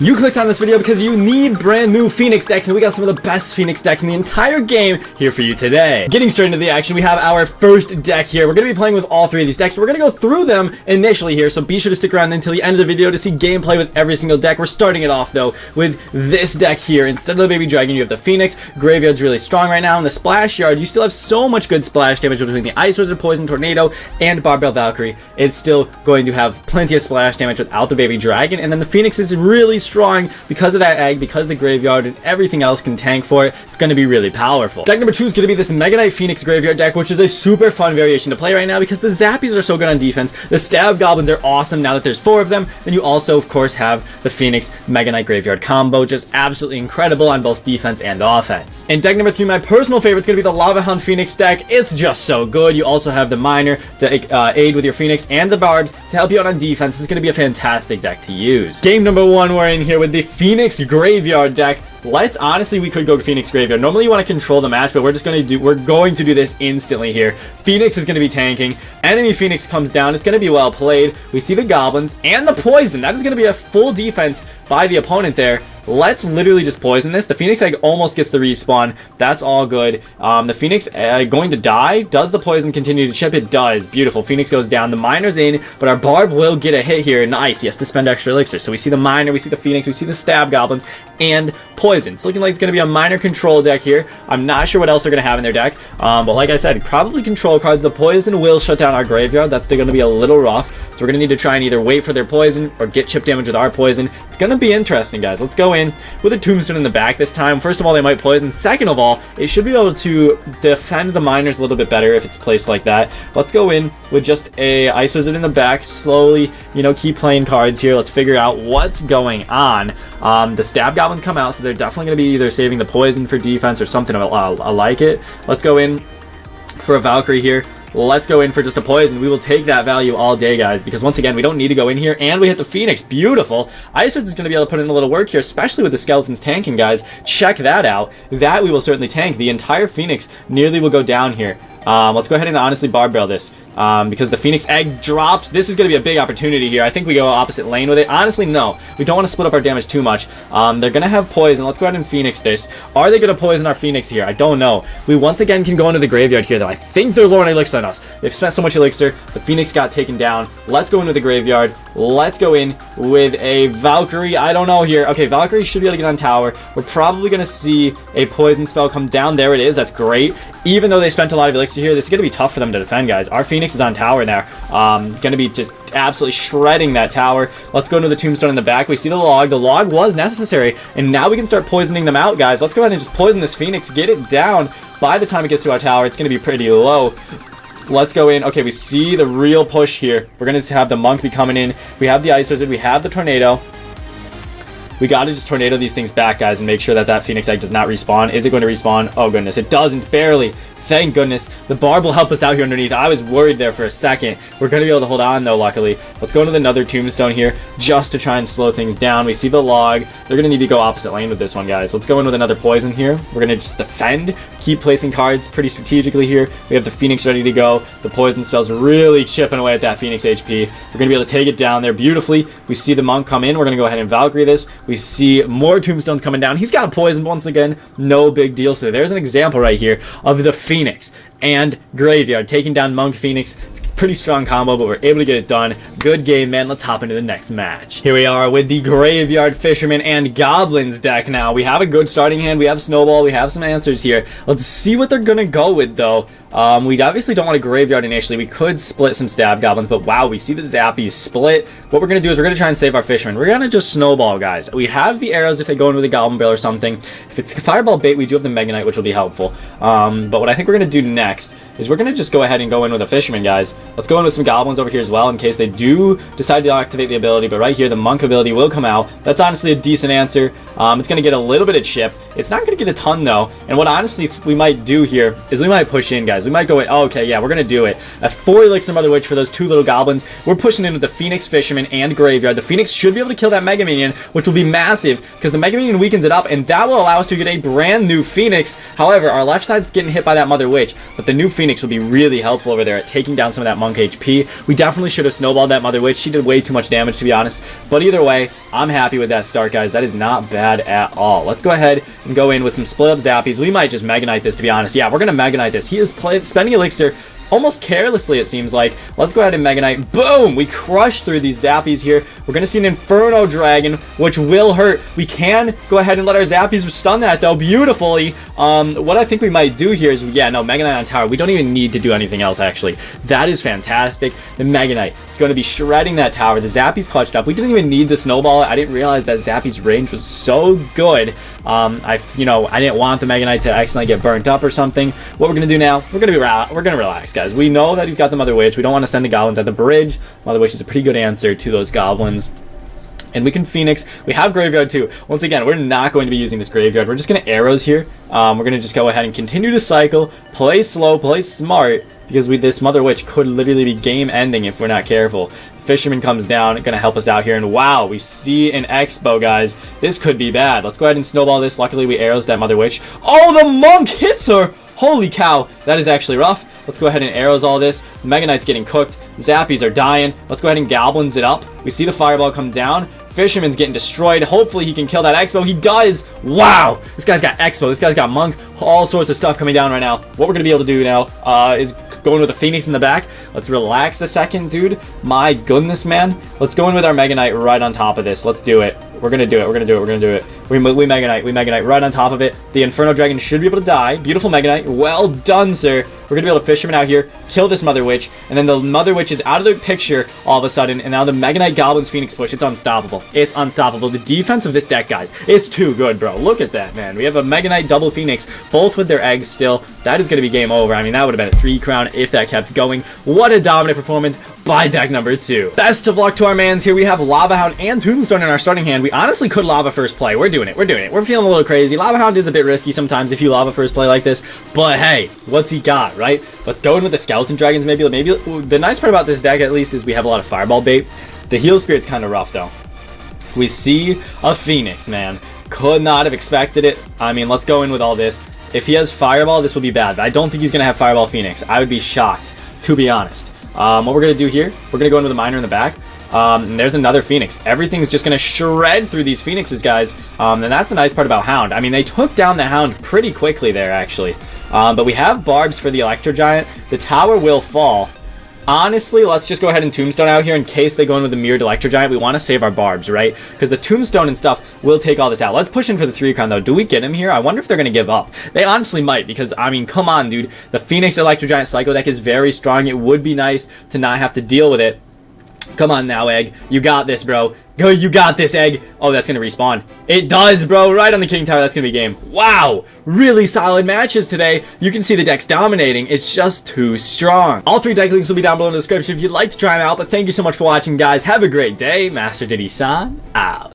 You clicked on this video because you need brand new Phoenix decks, and we got some of the best Phoenix decks in the entire game here for you today. Getting straight into the action, we have our first deck here. We're going to be playing with all three of these decks. We're going to go through them initially here, so be sure to stick around until the end of the video to see gameplay with every single deck. We're starting it off, though, with this deck here. Instead of the Baby Dragon, you have the Phoenix. Graveyard's really strong right now. In the Splash Yard, you still have so much good splash damage between the Ice Wizard, Poison Tornado, and Barbell Valkyrie. It's still going to have plenty of splash damage without the Baby Dragon, and then the Phoenix is really strong because of that egg, because the Graveyard and everything else can tank for it. It's going to be really powerful. Deck number 2 is going to be this Mega Knight Phoenix Graveyard deck, which is a super fun variation to play right now because the Zappies are so good on defense. The Stab Goblins are awesome now that there's 4 of them. Then you also, of course, have the Phoenix Mega Knight Graveyard combo, just absolutely incredible on both defense and offense. In deck number 3, my personal favorite is going to be the Lava Hound Phoenix deck. It's just so good. You also have the Miner to aid with your Phoenix and the Barbs to help you out on defense. This is going to be a fantastic deck to use. Game number 1, we're in here with the Phoenix Graveyard deck. We could go to Phoenix Graveyard. Normally you want to control the match, but we're going to do this instantly here. Phoenix is going to be tanking. Enemy Phoenix comes down. It's going to be well played. We see the Goblins and the Poison. That is going to be a full defense by the opponent there. Let's literally just poison this. The Phoenix Egg almost gets the respawn. That's all good. The Phoenix Egg going to die. Does the poison continue to chip? It does. Beautiful. Phoenix goes down. The Miner's in, but our Barb will get a hit here. Nice. He has to spend extra elixir. So we see the Miner, we see the Phoenix, we see the Stab Goblins, and Poison. It's looking like it's going to be a Miner control deck here. I'm not sure what else they're going to have in their deck. But like I said, probably control cards. The Poison will shut down our Graveyard. That's going to be a little rough. So we're going to need to try and either wait for their Poison or get chip damage with our Poison. It's going to be interesting, guys. Let's go in with a Tombstone in the back this time. First of all, they might poison. Second of all, it should be able to defend the Miners a little bit better if it's placed like that. Let's go in with just a Ice Wizard in the back. Slowly, keep playing cards here. Let's figure out what's going on. The Stab Goblins come out, so they're definitely going to be either saving the Poison for defense or something like it. Let's go in for a Valkyrie here. Let's go in for just a poison. We will take that value all day, guys, because once again, we don't need to go in here, and we hit the Phoenix. Beautiful. Ice Wizard is going to be able to put in a little work here, especially with the Skeletons tanking, guys. Check that out. That we will certainly tank. The entire Phoenix nearly will go down here. Let's go ahead and honestly barbell this because the Phoenix Egg drops. This is going to be a big opportunity here. I think we go opposite lane with it. Honestly, no. We don't want to split up our damage too much. They're going to have poison. Let's go ahead and Phoenix this. Are they going to poison our Phoenix here? I don't know. We once again can go into the Graveyard here, though. I think they're lowering elixir on us. They've spent so much elixir. The Phoenix got taken down. Let's go into the Graveyard. Let's go in with a Valkyrie. I don't know here. Okay, Valkyrie should be able to get on tower. We're probably going to see a poison spell come down. There it is. That's great. Even though they spent a lot of elixir here, this is going to be tough for them to defend, guys. Our Phoenix is on tower now. Going to be just absolutely shredding that tower. Let's go into the Tombstone in the back. We see the log. The log was necessary, and now we can start poisoning them out, guys. Let's go ahead and just poison this Phoenix. Get it down. By the time it gets to our tower, it's going to be pretty low. Let's go in. Okay, we see the real push here. We're going to have the Monk be coming in. We have the Ice Wizard. We have the Tornado. We got to just tornado these things back, guys, and make sure that that Phoenix Egg does not respawn. Is it going to respawn? Oh, goodness. It doesn't. Barely. Thank goodness. The Barb will help us out here underneath. I was worried there for a second. We're going to be able to hold on, though, luckily. Let's go into another Tombstone here just to try and slow things down. We see the log. They're going to need to go opposite lane with this one, guys. Let's go in with another poison here. We're going to just defend. Keep placing cards pretty strategically here. We have the Phoenix ready to go. The poison spell's really chipping away at that Phoenix HP. We're going to be able to take it down there beautifully. We see the Monk come in. We're going to go ahead and Valkyrie this. We see more Tombstones coming down. He's got a poison once again. No big deal. So there's an example right here of the Phoenix and Graveyard taking down Monk Phoenix. It's a pretty strong combo, but we're able to get it done. Good game, man. Let's hop into the next match. Here we are with the Graveyard Fisherman and Goblins deck now. We have a good starting hand. We have Snowball. We have some answers here. Let's see what they're going to go with, though. We obviously don't want a Graveyard initially. We could split some Stab Goblins, but wow, we see the Zappies split. What we're going to do is we're going to try and save our Fisherman. We're going to just Snowball, guys. We have the arrows if they go in with a Goblin Barrel or something. If it's Fireball bait, we do have the Mega Knight, which will be helpful. But what I think we're going to do next is we're going to just go ahead and go in with a Fisherman, guys. Let's go in with some Goblins over here as well in case they do decide to activate the ability. But right here, the Monk ability will come out. That's honestly a decent answer. It's going to get a little bit of chip. It's not going to get a ton, though. And what honestly we might do here is we might push in, guys. We might go in. Oh, okay, yeah, we're going to do it. A 4 Elixir Mother Witch for those 2 little Goblins. We're pushing in with the Phoenix Fisherman and Graveyard. The Phoenix should be able to kill that Mega Minion, which will be massive because the Mega Minion weakens it up, and that will allow us to get a brand new Phoenix. However, our left side's getting hit by that Mother Witch, but the new Phoenix Phoenix would be really helpful over there at taking down some of that Monk HP. We definitely should have snowballed that Mother Witch. She did way too much damage, to be honest. But either way, I'm happy with that start, guys. That is not bad at all. Let's go ahead and go in with some split up Zappies. We might just Mega Knight this, to be honest. Yeah, we're going to Mega Knight this. He is spending Elixir almost carelessly, it seems like. Let's go ahead and Mega Knight. Boom! We crushed through these Zappies here. We're going to see an Inferno Dragon, which will hurt. We can go ahead and let our Zappies stun that, though, beautifully. What I think we might do here is, yeah, no, Mega Knight on tower. We don't even need to do anything else, actually. That is fantastic. The Mega Knight is going to be shredding that tower. The Zappies clutched up. We didn't even need to snowball it. I didn't realize that Zappy's range was so good. I didn't want the Mega Knight to accidentally get burnt up or something. What we're going to do now, we're going to relax, guys. We know that he's got the Mother Witch. We don't want to send the goblins at the bridge. Mother Witch is a pretty good answer to those goblins. And we can Phoenix. We have Graveyard too. Once again, we're not going to be using this Graveyard. We're just going to arrows here. We're going to just go ahead and continue to cycle. Play slow, play smart. Because this Mother Witch could literally be game ending if we're not careful. Fisherman comes down, going to help us out here. And wow, we see an Expo, guys. This could be bad. Let's go ahead and snowball this. Luckily, we arrows that Mother Witch. Oh, the Monk hits her! Holy cow, that is actually rough. Let's go ahead and arrows all this. Mega Knight's getting cooked. Zappies are dying. Let's go ahead and goblins it up. We see the fireball come down. Fisherman's getting destroyed. Hopefully he can kill that Expo. He does. Wow. This guy's got Expo. This guy's got Monk. All sorts of stuff coming down right now. What we're going to be able to do now is going with a Phoenix in the back. Let's relax a second, dude. My goodness, man. Let's go in with our Mega Knight right on top of this. Let's do it. We're going to do it. We're going to do it. We're going to do it. We Mega Knight. We Mega Knight right on top of it. The Inferno Dragon should be able to die. Beautiful Mega Knight. Well done, sir. We're going to be able to Fisherman out here, kill this Mother Witch, and then the Mother Witch is out of the picture all of a sudden, and now the Mega Knight Goblins Phoenix push. It's unstoppable. It's unstoppable. The defense of this deck, guys, it's too good, bro. Look at that, man. We have a Mega Knight double Phoenix, both with their eggs still. That is going to be game over. I mean, that would have been a 3 crown if that kept going. What a dominant performance by deck number 2. Best of luck to our mans here. We have Lava Hound and Tombstone in our starting hand. We honestly could Lava first play. We're doing it. We're doing it. We're feeling a little crazy. Lava Hound is a bit risky sometimes if you Lava first play like this, but hey, what's he got, right? Let's go in with the Skeleton Dragons maybe. The nice part about this deck at least is we have a lot of Fireball bait. The Heal Spirit's kind of rough though. We see a Phoenix, man. Could not have expected it. I mean, let's go in with all this. If he has Fireball, this will be bad. But I don't think he's going to have Fireball Phoenix. I would be shocked, to be honest. What we're going to do here, we're going to go in with a Miner in the back. And there's another Phoenix. Everything's just going to shred through these Phoenixes, guys. And that's the nice part about Hound. I mean, they took down the Hound pretty quickly there, actually. But we have Barbs for the Electro Giant. The tower will fall. Honestly, let's just go ahead and Tombstone out here in case they go in with the Mirrored Electro Giant. We want to save our Barbs, right? Because the Tombstone and stuff will take all this out. Let's push in for the 3 crown, though. Do we get him here? I wonder if they're going to give up. They honestly might, because, I mean, come on, dude. The Phoenix Electro Giant Psycho deck is very strong. It would be nice to not have to deal with it. Come on now, Egg. You got this, bro. Go, you got this, Egg. Oh, that's going to respawn. It does, bro. Right on the King Tower. That's going to be game. Wow. Really solid matches today. You can see the deck's dominating. It's just too strong. All 3 deck links will be down below in the description if you'd like to try them out. But thank you so much for watching, guys. Have a great day. Master Diddy-san, out.